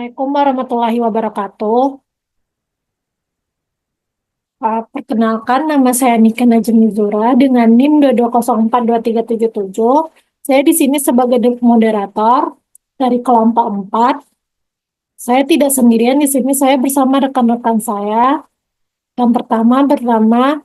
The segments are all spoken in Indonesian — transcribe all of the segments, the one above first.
Assalamualaikum warahmatullahi wabarakatuh. Perkenalkan, nama saya Nika Najmi Zura dengan NIM 2204237. Saya di sini sebagai moderator dari kelompok 4. Saya tidak sendirian di sini, saya bersama rekan-rekan saya. Yang pertama bernama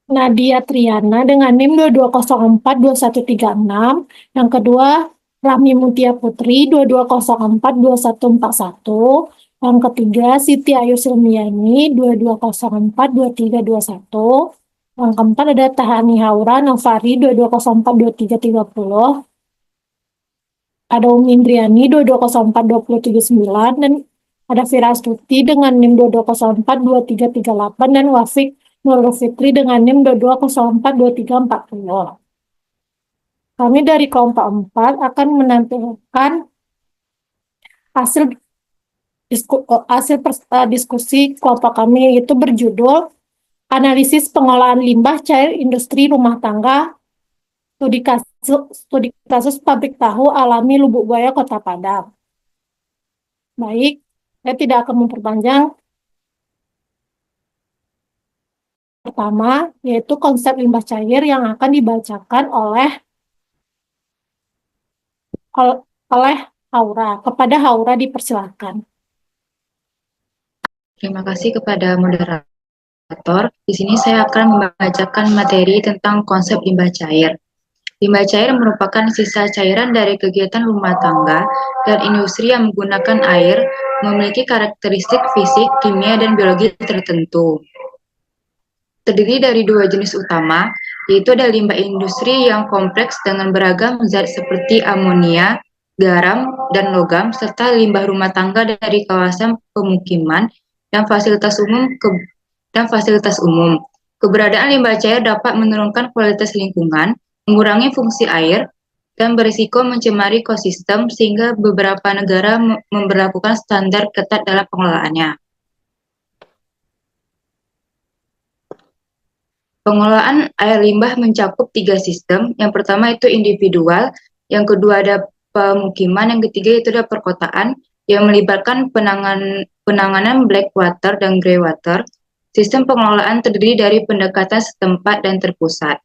Nadia Triana dengan NIM 220424136. Yang kedua, Rahmi Mutia Putri 22042141. Yang ketiga, Siti Ayu Silmiani 22042321. Yang keempat ada Tahani Haura Novari 22042330. Ada Umi Indriani 22042079 dan ada Fira Astuti dengan NIM 22042338 dan Wafik Nurul Fitri dengan NIM 22042340. Kami dari kelompok 4 akan menampilkan hasil diskusi kelompok kami, yaitu berjudul Analisis Pengolahan Limbah Cair Industri Rumah Tangga Studi kasus Pabrik Tahu Alami Lubuk Buaya Kota Padang. Baik, saya tidak akan memperpanjang. Pertama, yaitu konsep limbah cair yang akan dibacakan oleh Haura. Kepada Haura dipersilakan. Terima kasih kepada moderator. Di sini saya akan membacakan materi tentang konsep limbah cair. Limbah cair merupakan sisa cairan dari kegiatan rumah tangga dan industri yang menggunakan air, memiliki karakteristik fisik, kimia, dan biologi tertentu. Terdiri dari dua jenis utama, yaitu ada limbah industri yang kompleks dengan beragam zat seperti amonia, garam, dan logam, serta limbah rumah tangga dari kawasan pemukiman dan fasilitas umum. Keberadaan limbah cair dapat menurunkan kualitas lingkungan, mengurangi fungsi air, dan berisiko mencemari ekosistem sehingga beberapa negara memberlakukan standar ketat dalam pengelolaannya. Pengelolaan air limbah mencakup 3 sistem. Yang pertama itu individual, yang kedua ada pemukiman, yang ketiga itu ada perkotaan yang melibatkan penanganan black water dan grey water. Sistem pengelolaan terdiri dari pendekatan setempat dan terpusat.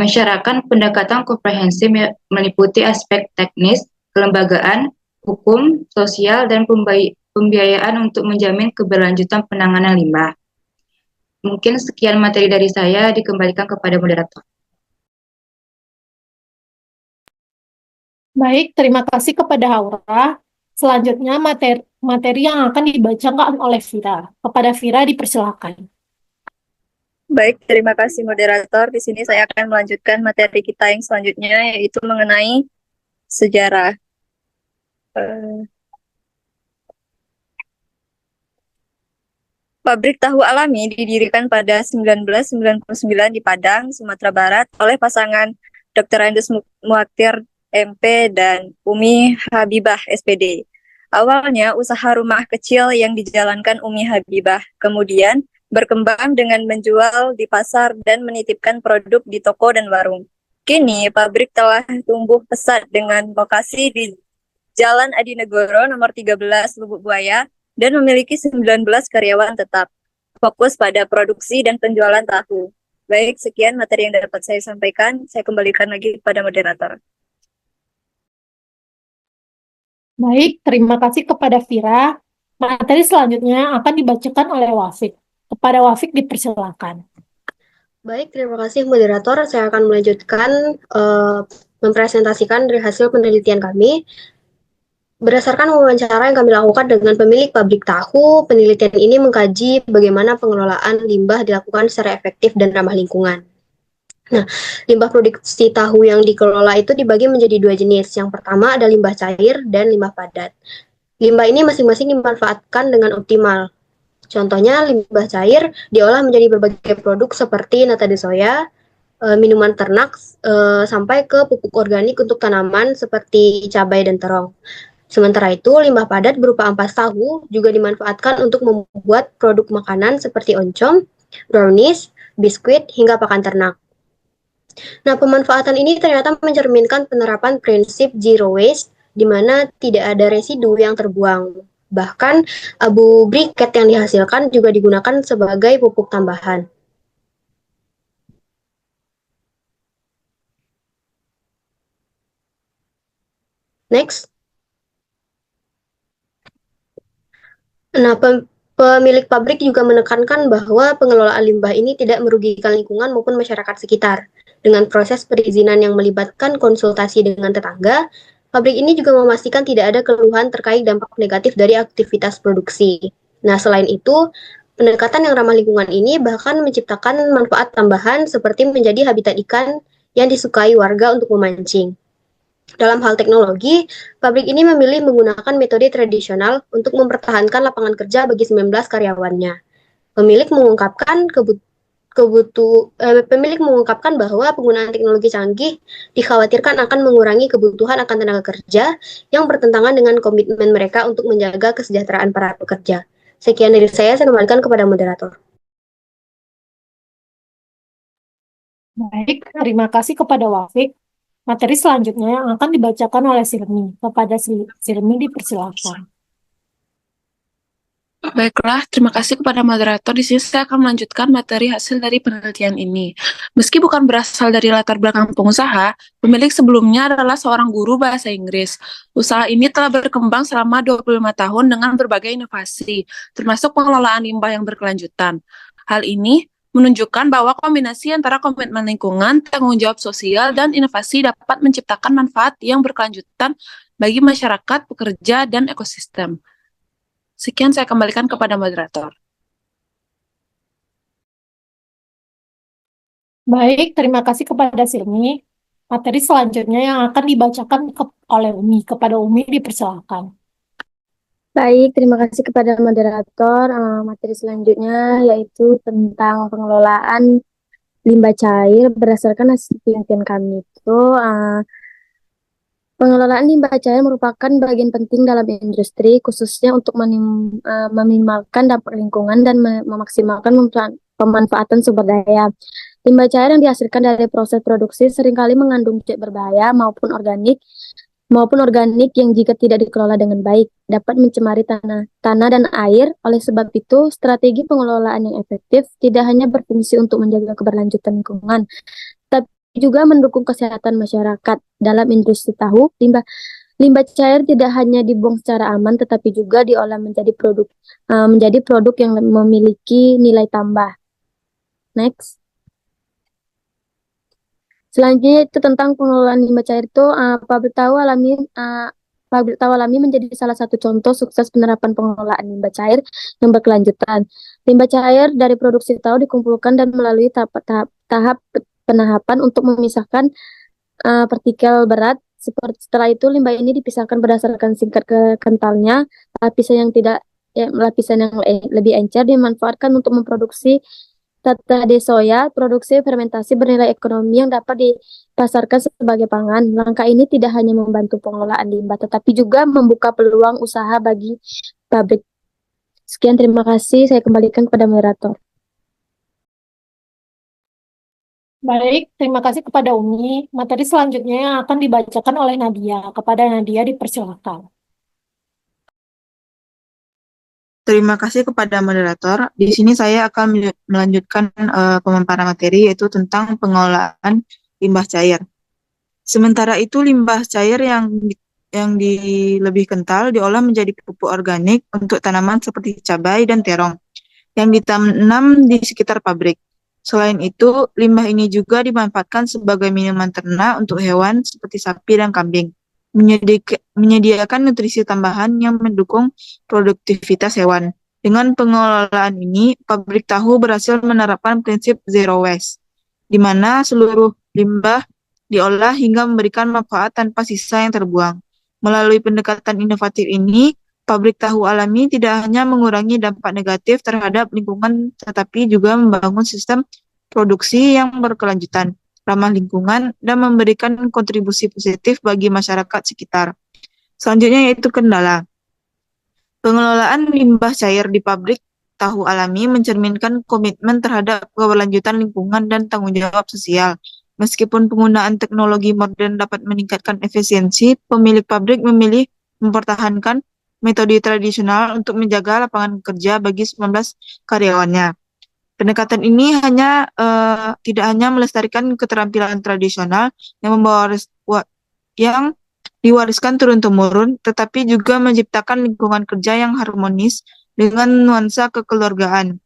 Masyarakat pendekatan komprehensif meliputi aspek teknis, kelembagaan, hukum, sosial, dan pembiayaan untuk menjamin keberlanjutan penanganan limbah. Mungkin sekian materi dari saya, dikembalikan kepada moderator. Baik, terima kasih kepada Haura. Selanjutnya materi yang akan dibacakan oleh Vira. Kepada Vira dipersilakan. Baik, terima kasih moderator. Di sini saya akan melanjutkan materi kita yang selanjutnya, yaitu mengenai sejarah. Pabrik tahu alami didirikan pada 1999 di Padang, Sumatera Barat oleh pasangan Dr. Andes Muaktir MP dan Umi Habibah SPD. Awalnya usaha rumah kecil yang dijalankan Umi Habibah, kemudian berkembang dengan menjual di pasar dan menitipkan produk di toko dan warung. Kini pabrik telah tumbuh pesat dengan lokasi di Jalan Adinegoro nomor 13 Lubuk Buaya dan memiliki 19 karyawan tetap, fokus pada produksi dan penjualan tahu. Baik, sekian materi yang dapat saya sampaikan. Saya kembalikan lagi kepada moderator. Baik, terima kasih kepada Vira. Materi selanjutnya akan dibacakan oleh Wafik. Kepada Wafik dipersilakan. Baik, terima kasih moderator. Saya akan melanjutkan mempresentasikan dari hasil penelitian kami. Berdasarkan wawancara yang kami lakukan dengan pemilik pabrik tahu, penelitian ini mengkaji bagaimana pengelolaan limbah dilakukan secara efektif dan ramah lingkungan. Nah, limbah produksi tahu yang dikelola itu dibagi menjadi 2 jenis. Yang pertama ada limbah cair dan limbah padat. Limbah ini masing-masing dimanfaatkan dengan optimal. Contohnya limbah cair diolah menjadi berbagai produk seperti nata de soya, minuman ternak, sampai ke pupuk organik untuk tanaman seperti cabai dan terong. Sementara itu, limbah padat berupa ampas tahu juga dimanfaatkan untuk membuat produk makanan seperti oncom, brownies, biskuit, hingga pakan ternak. Nah, pemanfaatan ini ternyata mencerminkan penerapan prinsip zero waste, di mana tidak ada residu yang terbuang. Bahkan, abu briket yang dihasilkan juga digunakan sebagai pupuk tambahan. Next. Nah, pemilik pabrik juga menekankan bahwa pengelolaan limbah ini tidak merugikan lingkungan maupun masyarakat sekitar. Dengan proses perizinan yang melibatkan konsultasi dengan tetangga, pabrik ini juga memastikan tidak ada keluhan terkait dampak negatif dari aktivitas produksi. Nah, selain itu, pendekatan yang ramah lingkungan ini bahkan menciptakan manfaat tambahan seperti menjadi habitat ikan yang disukai warga untuk memancing. Dalam hal teknologi, pabrik ini memilih menggunakan metode tradisional untuk mempertahankan lapangan kerja bagi 19 karyawannya. Pemilik mengungkapkan pemilik mengungkapkan bahwa penggunaan teknologi canggih dikhawatirkan akan mengurangi kebutuhan akan tenaga kerja yang bertentangan dengan komitmen mereka untuk menjaga kesejahteraan para pekerja. Sekian dari saya kembalikan kepada moderator. Baik, terima kasih kepada Wafik. Materi selanjutnya yang akan dibacakan oleh Sirmi. Kepada Sirmi dipersilakan. Baiklah, terima kasih kepada moderator. Di sini saya akan melanjutkan materi hasil dari penelitian ini. Meski bukan berasal dari latar belakang pengusaha, pemilik sebelumnya adalah seorang guru bahasa Inggris. Usaha ini telah berkembang selama 25 tahun dengan berbagai inovasi, termasuk pengelolaan limbah yang berkelanjutan. Hal ini menunjukkan bahwa kombinasi antara komitmen lingkungan, tanggung jawab sosial, dan inovasi dapat menciptakan manfaat yang berkelanjutan bagi masyarakat, pekerja, dan ekosistem. Sekian saya kembalikan kepada moderator. Baik, terima kasih kepada Sirmi. Materi selanjutnya yang akan dibacakan oleh Umi. Kepada Umi dipersilakan. Baik, terima kasih kepada moderator. Materi selanjutnya yaitu tentang pengelolaan limbah cair berdasarkan hasil penelitian kami itu. Pengelolaan limbah cair merupakan bagian penting dalam industri, khususnya untuk meminimalkan dampak lingkungan dan memaksimalkan pemanfaatan sumber daya. Limbah cair yang dihasilkan dari proses produksi seringkali mengandung zat berbahaya maupun organik yang jika tidak dikelola dengan baik dapat mencemari tanah dan air. Oleh sebab itu, strategi pengelolaan yang efektif tidak hanya berfungsi untuk menjaga keberlanjutan lingkungan, tapi juga mendukung kesehatan masyarakat. Dalam industri tahu, limbah cair tidak hanya dibuang secara aman, tetapi juga diolah menjadi produk yang memiliki nilai tambah. Next. Selanjutnya itu tentang pengelolaan limbah cair itu, pabrik tahu alami menjadi salah satu contoh sukses penerapan pengelolaan limbah cair yang berkelanjutan. Limbah cair dari produksi tahu dikumpulkan dan melalui tahap penahapan untuk memisahkan partikel berat. Setelah itu limbah ini dipisahkan berdasarkan tingkat kentalnya. Lapisan yang lebih encer dimanfaatkan untuk memproduksi tata de soya, produksi fermentasi bernilai ekonomi yang dapat dipasarkan sebagai pangan. Langkah ini tidak hanya membantu pengelolaan limbah, tetapi juga membuka peluang usaha bagi pabrik. Sekian, terima kasih. Saya kembalikan kepada moderator. Baik, terima kasih kepada Umi. Materi selanjutnya yang akan dibacakan oleh Nadia. Kepada Nadia dipersilakan. Terima kasih kepada moderator. Di sini saya akan melanjutkan pemaparan materi yaitu tentang pengelolaan limbah cair. Sementara itu limbah cair yang lebih kental diolah menjadi pupuk organik untuk tanaman seperti cabai dan terong yang ditanam di sekitar pabrik. Selain itu, limbah ini juga dimanfaatkan sebagai minuman ternak untuk hewan seperti sapi dan kambing, menyediakan nutrisi tambahan yang mendukung produktivitas hewan. Dengan pengelolaan ini, pabrik tahu berhasil menerapkan prinsip zero waste, di mana seluruh limbah diolah hingga memberikan manfaat tanpa sisa yang terbuang. Melalui pendekatan inovatif ini, pabrik tahu alami tidak hanya mengurangi dampak negatif terhadap lingkungan, tetapi juga membangun sistem produksi yang berkelanjutan, ramah lingkungan, dan memberikan kontribusi positif bagi masyarakat sekitar. Selanjutnya yaitu kendala. Pengelolaan limbah cair di pabrik tahu alami mencerminkan komitmen terhadap keberlanjutan lingkungan dan tanggung jawab sosial. Meskipun penggunaan teknologi modern dapat meningkatkan efisiensi, pemilik pabrik memilih mempertahankan metode tradisional untuk menjaga lapangan kerja bagi 19 karyawannya. Pendekatan ini tidak hanya melestarikan keterampilan tradisional yang diwariskan turun-temurun, tetapi juga menciptakan lingkungan kerja yang harmonis dengan nuansa kekeluargaan.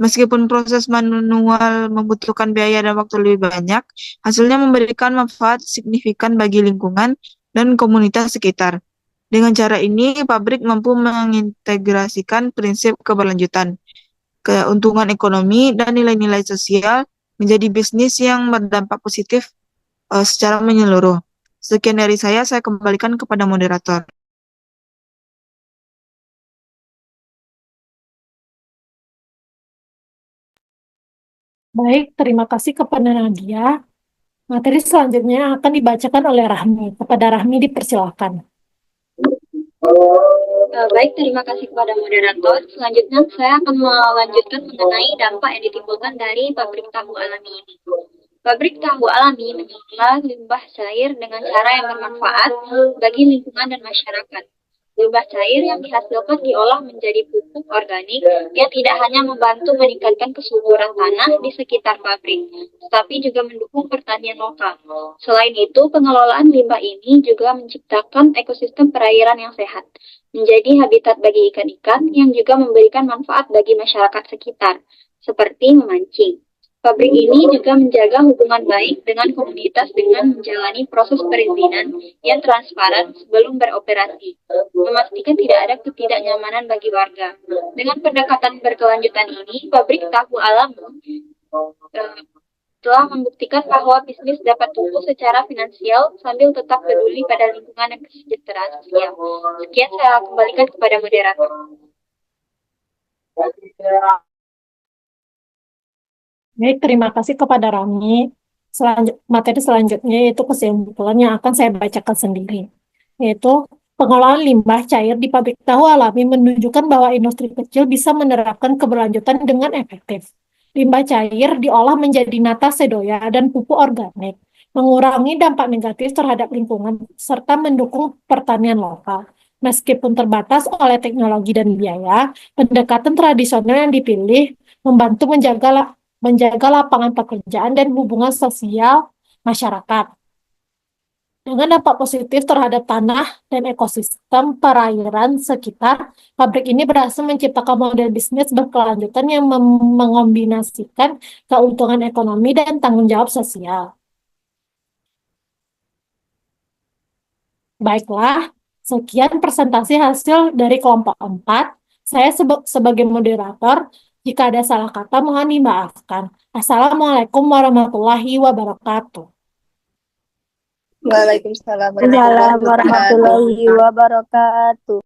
Meskipun proses manual membutuhkan biaya dan waktu lebih banyak, hasilnya memberikan manfaat signifikan bagi lingkungan dan komunitas sekitar. Dengan cara ini, pabrik mampu mengintegrasikan prinsip keberlanjutan, keuntungan ekonomi, dan nilai-nilai sosial menjadi bisnis yang berdampak positif secara menyeluruh. Sekian dari saya kembalikan kepada moderator. Baik, terima kasih kepada Nadia. Materi selanjutnya akan dibacakan oleh Rahmi. Kepada Rahmi dipersilakan. Baik, terima kasih kepada moderator. Selanjutnya saya akan melanjutkan mengenai dampak yang ditimbulkan dari pabrik tahu alami ini. Pabrik tahu alami mengelola limbah cair dengan cara yang bermanfaat bagi lingkungan dan masyarakat. Limbah cair yang dihasilkan diolah menjadi pupuk organik yang tidak hanya membantu meningkatkan kesuburan tanah di sekitar pabrik, tetapi juga mendukung pertanian lokal. Selain itu, pengelolaan limbah ini juga menciptakan ekosistem perairan yang sehat, menjadi habitat bagi ikan-ikan yang juga memberikan manfaat bagi masyarakat sekitar, seperti memancing. Pabrik ini juga menjaga hubungan baik dengan komunitas dengan menjalani proses perizinan yang transparan sebelum beroperasi, memastikan tidak ada ketidaknyamanan bagi warga. Dengan pendekatan berkelanjutan ini, pabrik tahu alami telah membuktikan bahwa bisnis dapat tumbuh secara finansial sambil tetap peduli pada lingkungan dan kesejahteraan sosial. Sekian saya kembalikan kepada moderator. Baik, terima kasih kepada Rami. Materi selanjutnya yaitu kesimpulan yang akan saya bacakan sendiri, yaitu pengelolaan limbah cair di pabrik tahu alami menunjukkan bahwa industri kecil bisa menerapkan keberlanjutan dengan efektif. Limbah cair diolah menjadi nata sedoya dan pupuk organik, mengurangi dampak negatif terhadap lingkungan serta mendukung pertanian lokal. Meskipun terbatas oleh teknologi dan biaya, pendekatan tradisional yang dipilih membantu menjaga lapangan pekerjaan dan hubungan sosial masyarakat. Dengan dampak positif terhadap tanah dan ekosistem perairan sekitar, pabrik ini berhasil menciptakan model bisnis berkelanjutan yang mengombinasikan keuntungan ekonomi dan tanggung jawab sosial. Baiklah, sekian presentasi hasil dari kelompok 4. Saya sebagai moderator, jika ada salah kata mohon dimaafkan. Assalamualaikum warahmatullahi wabarakatuh. Waalaikumsalam Assalamualaikum warahmatullahi wabarakatuh.